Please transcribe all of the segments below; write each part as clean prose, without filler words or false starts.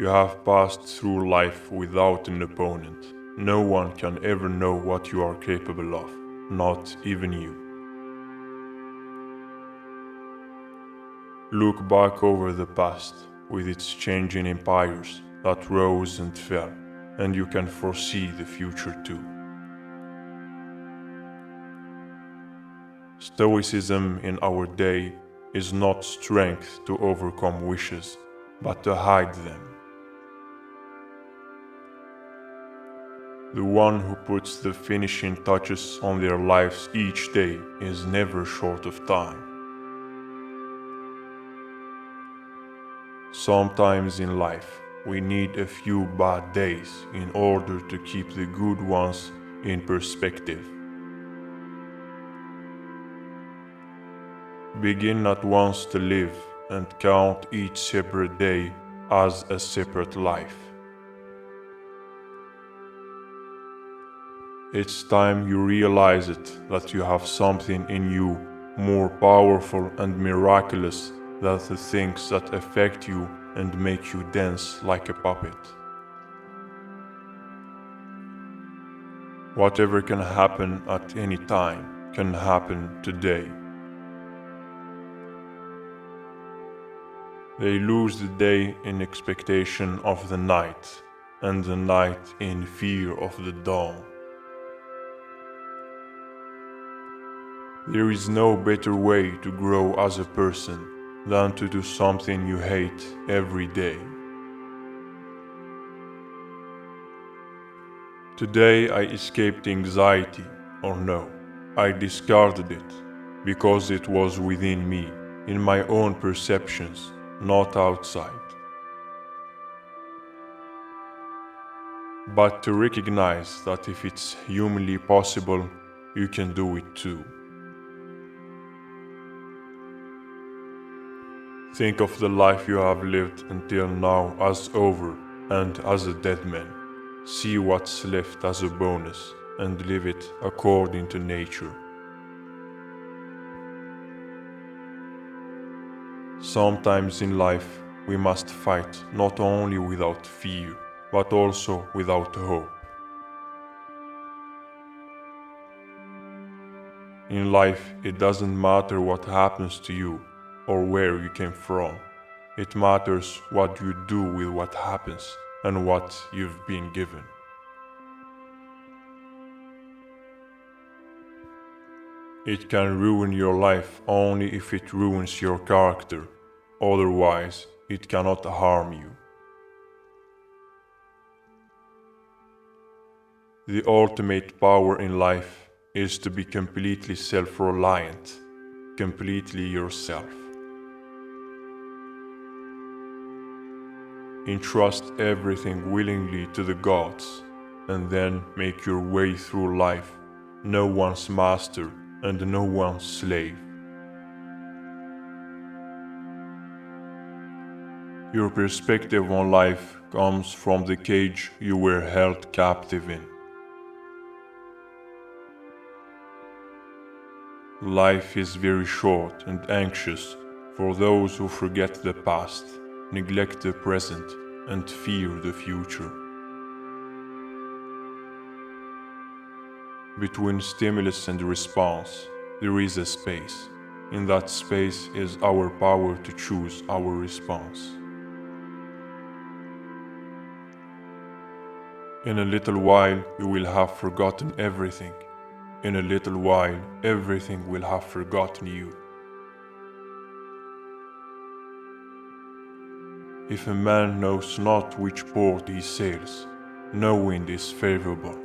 You have passed through life without an opponent. No one can ever know what you are capable of, not even you. Look back over the past, with its changing empires that rose and fell, and you can foresee the future too. Stoicism in our day is not strength to overcome wishes, but to hide them. The one who puts the finishing touches on their lives each day is never short of time. Sometimes in life, we need a few bad days in order to keep the good ones in perspective. Begin at once to live and count each separate day as a separate life. It's time you realize that you have something in you more powerful and miraculous than the things that affect you and make you dance like a puppet. Whatever can happen at any time can happen today. They lose the day in expectation of the night, and the night in fear of the dawn. There is no better way to grow as a person than to do something you hate every day. Today I escaped anxiety, or no, I discarded it, because it was within me, in my own perceptions, not outside. But to recognize that if it's humanly possible, you can do it too. Think of the life you have lived until now as over and as a dead man. See what's left as a bonus and live it according to nature. Sometimes in life we must fight not only without fear, but also without hope. In life it doesn't matter what happens to you or where you came from. It matters what you do with what happens and what you've been given. It can ruin your life only if it ruins your character, otherwise it cannot harm you. The ultimate power in life is to be completely self-reliant, completely yourself. Entrust everything willingly to the gods, and then make your way through life, no one's master and no one's slave. Your perspective on life comes from the cage you were held captive in. Life is very short and anxious for those who forget the past, neglect the present, and fear the future. Between stimulus and response, there is a space. In that space is our power to choose our response. In a little while, you will have forgotten everything. In a little while, everything will have forgotten you. If a man knows not which port he sails, no wind is favorable.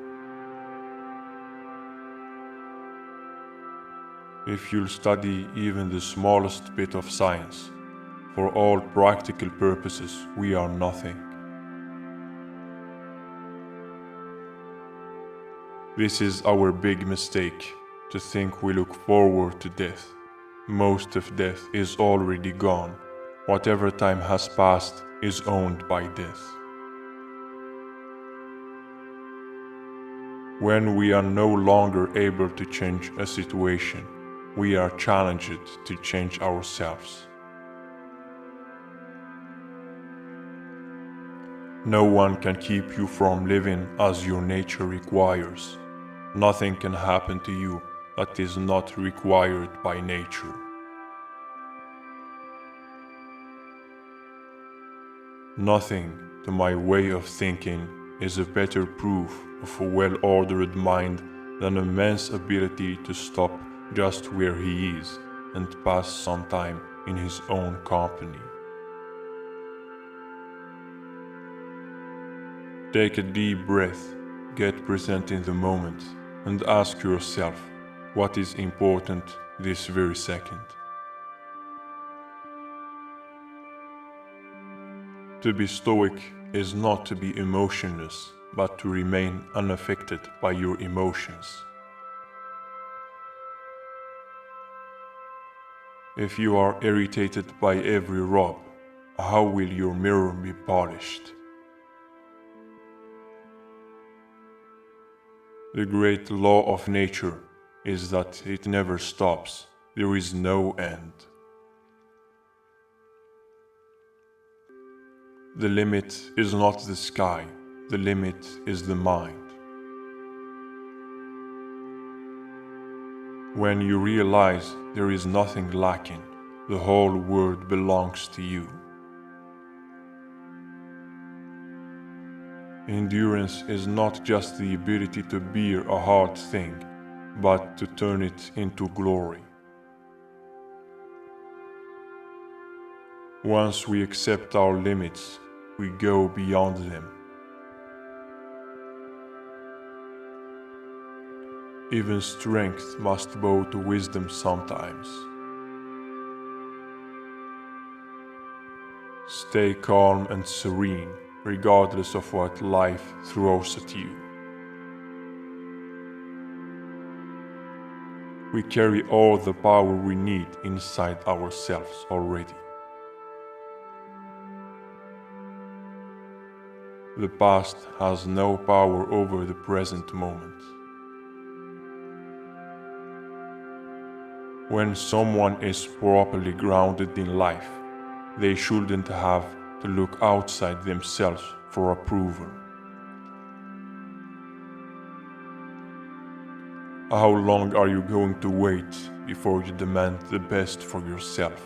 If you'll study even the smallest bit of science, for all practical purposes we are nothing. This is our big mistake, to think we look forward to death. Most of death is already gone. Whatever time has passed is owned by death. When we are no longer able to change a situation, we are challenged to change ourselves. No one can keep you from living as your nature requires. Nothing can happen to you that is not required by nature. Nothing, to my way of thinking, is a better proof of a well-ordered mind than a man's ability to stop just where he is and pass some time in his own company. Take a deep breath, get present in the moment, and ask yourself what is important this very second. To be stoic is not to be emotionless, but to remain unaffected by your emotions. If you are irritated by every rub, how will your mirror be polished? The great law of nature is that it never stops. There is no end. The limit is not the sky, the limit is the mind. When you realize there is nothing lacking, the whole world belongs to you. Endurance is not just the ability to bear a hard thing, but to turn it into glory. Once we accept our limits, we go beyond them. Even strength must bow to wisdom sometimes. Stay calm and serene, regardless of what life throws at you. We carry all the power we need inside ourselves already. The past has no power over the present moment. When someone is properly grounded in life, they shouldn't have to look outside themselves for approval. How long are you going to wait before you demand the best for yourself?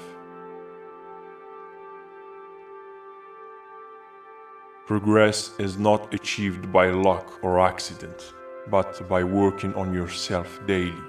Progress is not achieved by luck or accident, but by working on yourself daily.